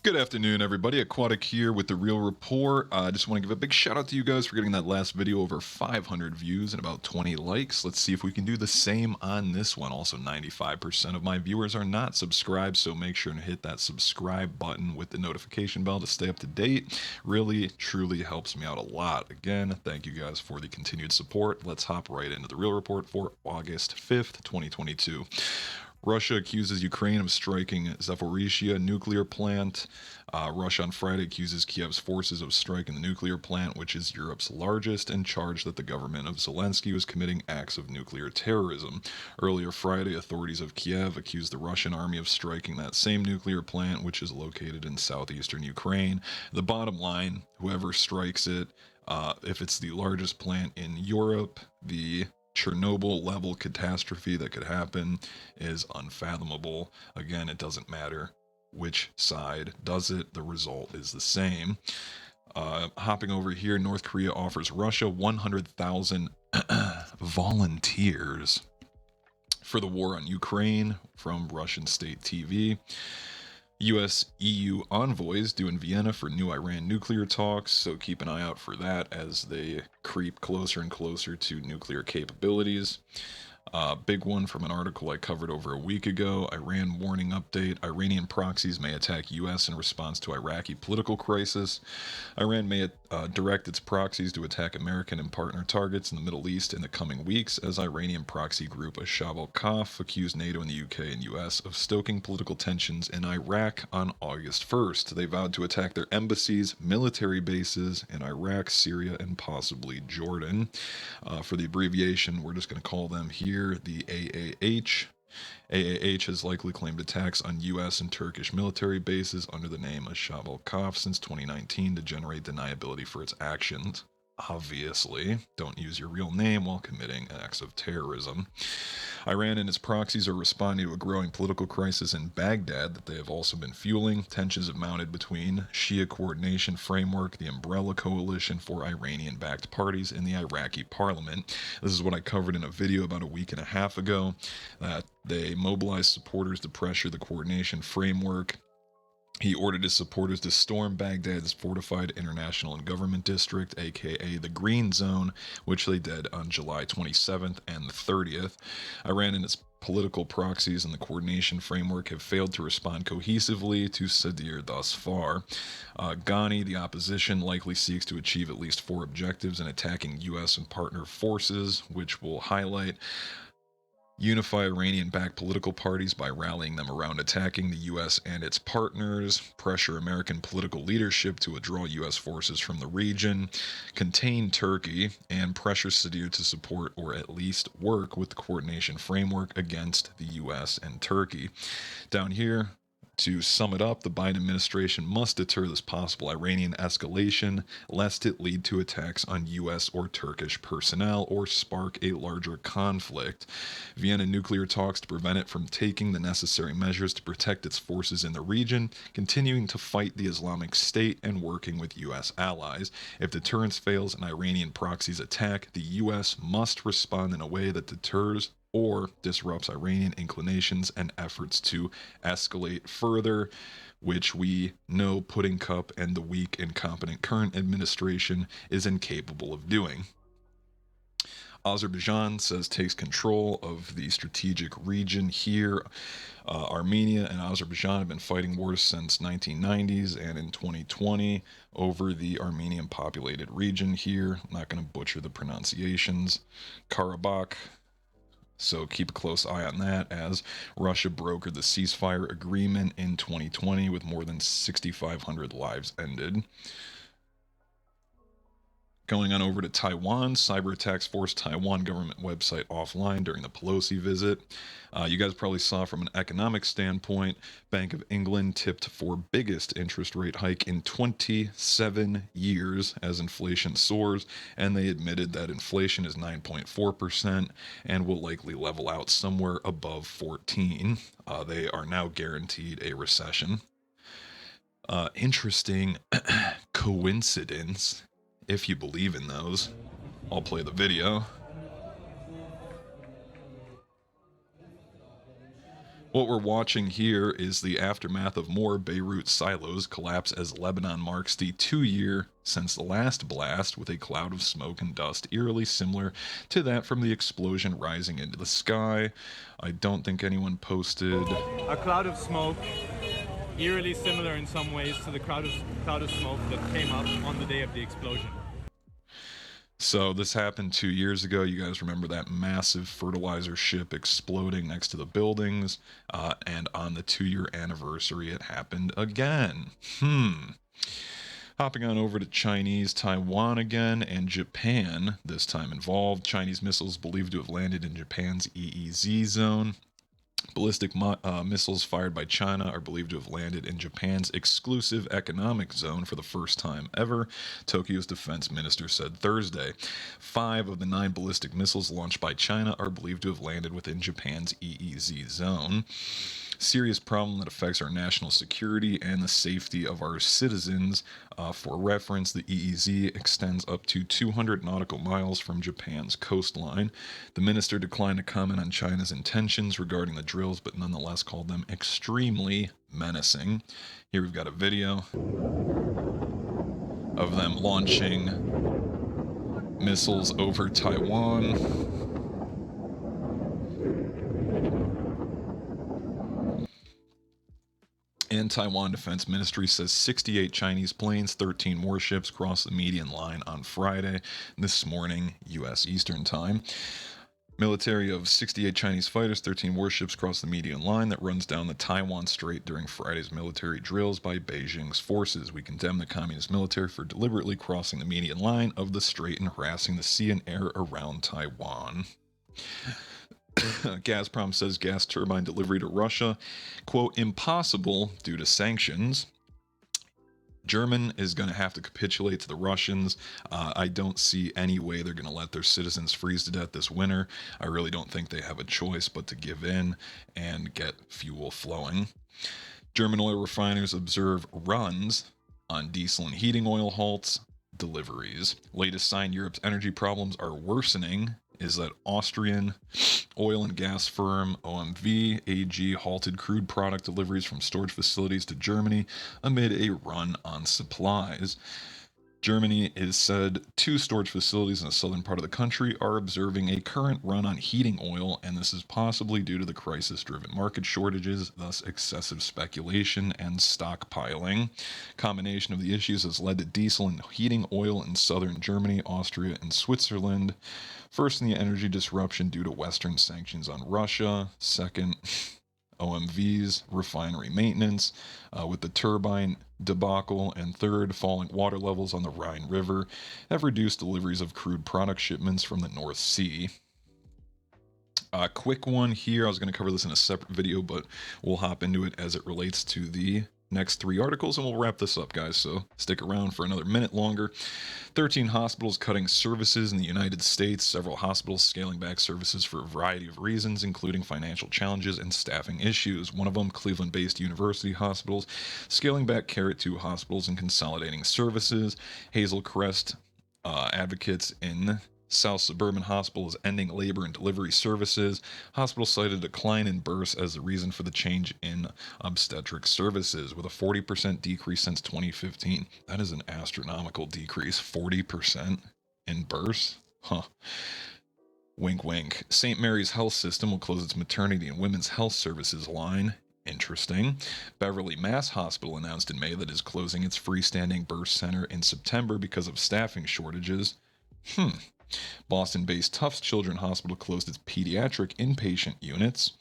Good afternoon, everybody. Aquatic here with the Real Report. I just want to give a big shout out to you guys for getting that last video over 500 views and about 20 likes. Let's see if we can do the same on this one. Also, 95% of my viewers are not subscribed, so make sure to hit that subscribe button with the notification bell to stay up to date. Really, truly helps me out a lot. Again, thank you guys for the continued support. Let's hop right into the Real Report for August 5th, 2022. Russia accuses Ukraine of striking Zaporizhzhia nuclear plant. Russia on Friday accuses Kiev's forces of striking the nuclear plant, which is Europe's largest, and charged that the government of Zelensky was committing acts of nuclear terrorism. Earlier Friday, authorities of Kiev accused the Russian army of striking that same nuclear plant, which is located in southeastern Ukraine. The bottom line, whoever strikes it, if it's the largest plant in Europe, the Chernobyl level catastrophe that could happen is unfathomable. Again, it doesn't matter which side does it, the result is the same. Hopping over here, North Korea offers Russia 100,000 volunteers for the war on Ukraine from Russian state TV. U.S. EU envoys due in Vienna for new Iran nuclear talks, so keep an eye out for that as they creep closer and closer to nuclear capabilities. Big one from an article I covered over a week ago. Iran warning update. Iranian proxies may attack U.S. in response to Iraqi political crisis. Iran may direct its proxies to attack American and partner targets in the Middle East in the coming weeks, as Iranian proxy group Ashab al-Kaf accused NATO and the UK and US of stoking political tensions in Iraq on August 1st. They vowed to attack their embassies, military bases in Iraq, Syria, and possibly Jordan. For the abbreviation, we're just going to call them here the AAH. AAH has likely claimed attacks on U.S. and Turkish military bases under the name Ashab al-Kaf since 2019 to generate deniability for its actions. Obviously, don't use your real name while committing acts of terrorism. Iran and its proxies are responding to a growing political crisis in Baghdad that they have also been fueling. Tensions have mounted between Shia Coordination Framework, the umbrella coalition for Iranian-backed parties in the Iraqi parliament. This is what I covered in a video about a week and a half ago, that they mobilized supporters to pressure the coordination framework. He ordered his supporters to storm Baghdad's fortified international and government district, aka the Green Zone, which they did on July 27th and the 30th. Iran and its political proxies and the coordination framework have failed to respond cohesively to Sadir thus far. Ghani, the opposition, likely seeks to achieve at least 4 objectives in attacking U.S. and partner forces, which will highlight unify Iranian-backed political parties by rallying them around attacking the U.S. and its partners, pressure American political leadership to withdraw U.S. forces from the region, contain Turkey, and pressure Sadir to support or at least work with the coordination framework against the U.S. and Turkey. Down here, to sum it up, the Biden administration must deter this possible Iranian escalation, lest it lead to attacks on U.S. or Turkish personnel or spark a larger conflict. Vienna nuclear talks to prevent it from taking the necessary measures to protect its forces in the region, continuing to fight the Islamic State and working with U.S. allies. If deterrence fails and Iranian proxies attack, the U.S. must respond in a way that deters or disrupts Iranian inclinations and efforts to escalate further, which we know Putin Cup and the weak, incompetent current administration is incapable of doing. Azerbaijan says takes control of the strategic region here. Armenia and Azerbaijan have been fighting wars since 1990s and in 2020 over the Armenian populated region here. I'm not going to butcher the pronunciations. Karabakh. So keep a close eye on that, as Russia brokered the ceasefire agreement in 2020 with more than 6,500 lives ended. Going on over to Taiwan, cyber attacks forced Taiwan government website offline during the Pelosi visit. You guys probably saw from an economic standpoint, Bank of England tipped for biggest interest rate hike in 27 years as inflation soars, and they admitted that inflation is 9.4% and will likely level out somewhere above 14. They are now guaranteed a recession. Interesting coincidence, if you believe in those. I'll play the video. What we're watching here is the aftermath of more Beirut silos collapse as Lebanon marks the 2-year since the last blast, with a cloud of smoke and dust eerily similar to that from the explosion rising into the sky. I don't think anyone posted a cloud of smoke, eerily similar in some ways to the cloud of smoke that came up on the day of the explosion. So this happened 2 years ago. You guys remember that massive fertilizer ship exploding next to the buildings, and on the 2-year anniversary it happened again. Hopping on over to Chinese Taiwan again, and Japan this time involved. Chinese missiles believed to have landed in Japan's EEZ zone. Ballistic missiles fired by China are believed to have landed in Japan's exclusive economic zone for the first time ever, Tokyo's defense minister said Thursday. 5 of the 9 ballistic missiles launched by China are believed to have landed within Japan's EEZ zone. Serious problem that affects our national security and the safety of our citizens. For reference, the EEZ extends up to 200 nautical miles from Japan's coastline. The minister declined to comment on China's intentions regarding the drills, but nonetheless called them extremely menacing. Here we've got a video of them launching missiles over Taiwan. And Taiwan Defense Ministry says 68 Chinese planes, 13 warships crossed the median line on Friday, this morning, U.S. Eastern Time. Military of 68 Chinese fighters, 13 warships crossed the median line that runs down the Taiwan Strait during Friday's military drills by Beijing's forces. We condemn the communist military for deliberately crossing the median line of the strait and harassing the sea and air around Taiwan. Gazprom says gas turbine delivery to Russia, quote, impossible due to sanctions. Germany is going to have to capitulate to the Russians. I don't see any way they're going to let their citizens freeze to death this winter. I really don't think they have a choice but to give in and get fuel flowing. German oil refiners observe runs on diesel and heating oil halts deliveries. Latest sign Europe's energy problems are worsening is that Austrian oil and gas firm OMV AG halted crude product deliveries from storage facilities to Germany amid a run on supplies. Germany is said 2 storage facilities in the southern part of the country are observing a current run on heating oil, and this is possibly due to the crisis-driven market shortages, thus excessive speculation and stockpiling. Combination of the issues has led to diesel and heating oil in southern Germany, Austria, and Switzerland. First in the energy disruption due to Western sanctions on Russia. Second, OMV's refinery maintenance with the turbine debacle, and third, falling water levels on the Rhine River have reduced deliveries of crude product shipments from the North Sea. Quick one here. I was going to cover this in a separate video, but we'll hop into it as it relates to the next 3 articles, and we'll wrap this up, guys, so stick around for another minute longer. 13 hospitals cutting services in the United States. Several hospitals scaling back services for a variety of reasons, including financial challenges and staffing issues. One of them, Cleveland-based university hospitals, scaling back care at 2 hospitals and consolidating services. Hazel Crest advocates in South Suburban Hospital is ending labor and delivery services. Hospital cited a decline in births as the reason for the change in obstetric services, with a 40% decrease since 2015. That is an astronomical decrease. 40% in births? Huh. Wink, wink. St. Mary's Health System will close its maternity and women's health services line. Interesting. Beverly Mass Hospital announced in May that it is closing its freestanding birth center in September because of staffing shortages. Boston-based Tufts Children's Hospital closed its pediatric inpatient units.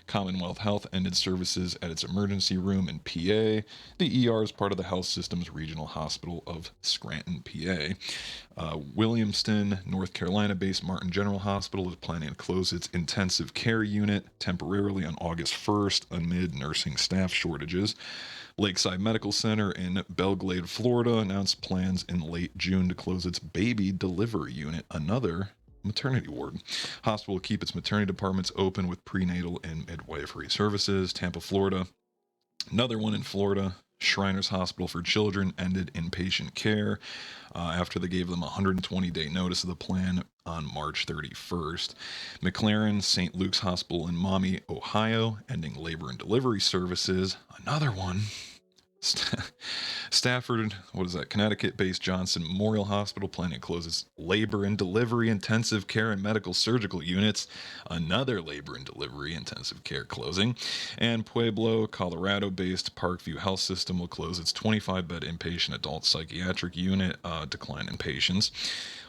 Commonwealth Health ended services at its emergency room in PA. The ER is part of the health system's regional hospital of Scranton, PA. Williamston, North Carolina-based Martin General Hospital is planning to close its intensive care unit temporarily on August 1st amid nursing staff shortages. Lakeside Medical Center in Belglade, Florida announced plans in late June to close its baby delivery unit, another maternity ward. Hospital will keep its maternity departments open with prenatal and midwifery services. Tampa, Florida. Another one in Florida. Shriners Hospital for Children ended inpatient care after they gave them a 120-day notice of the plan on March 31st. McLaren St. Luke's Hospital in Maumee, Ohio, ending labor and delivery services. Another one. Stafford, Connecticut-based Johnson Memorial Hospital planning to close its labor and delivery intensive care and medical surgical units. Another labor and delivery intensive care closing. And Pueblo, Colorado-based Parkview Health System will close its 25-bed inpatient adult psychiatric unit, decline in patients.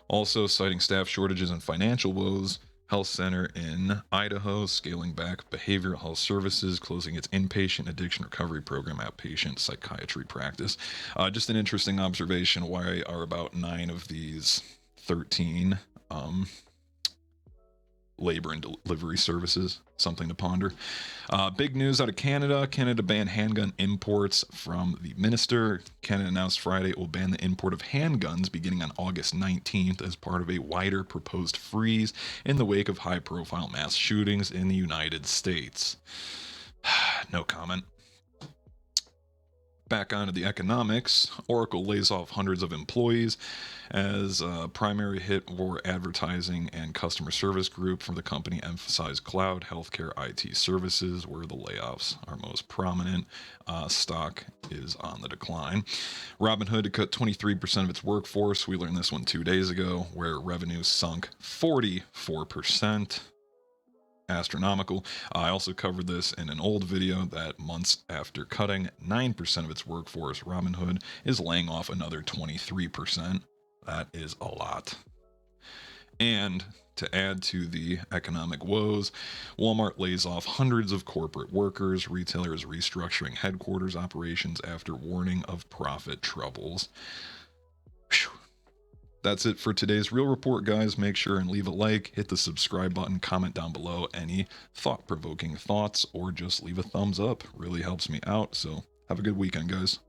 Also, citing staff shortages and financial woes, Health Center in Idaho scaling back behavioral health services, closing its inpatient addiction recovery program, outpatient psychiatry practice. Just an interesting observation. Why are about 9 of these 13 labor and delivery services? Something to ponder. Big news out of Canada. Canada banned handgun imports from the minister. Canada announced Friday it will ban the import of handguns beginning on August 19th as part of a wider proposed freeze in the wake of high-profile mass shootings in the United States. No comment. Back onto the economics. Oracle lays off hundreds of employees as a primary hit for advertising and customer service group for the company emphasized cloud, healthcare, IT services, where the layoffs are most prominent. Stock is on the decline. Robinhood to cut 23% of its workforce. We learned this one 2 days ago, where revenue sunk 44%. Astronomical. I also covered this in an old video that months after cutting 9% of its workforce, Robinhood is laying off another 23%. That is a lot. And to add to the economic woes, Walmart lays off hundreds of corporate workers, retailers restructuring headquarters operations after warning of profit troubles. Whew. That's it for today's Real Report, guys. Make sure and leave a like, hit the subscribe button, comment down below any thought-provoking thoughts, or just leave a thumbs up. Really helps me out. So have a good weekend, guys.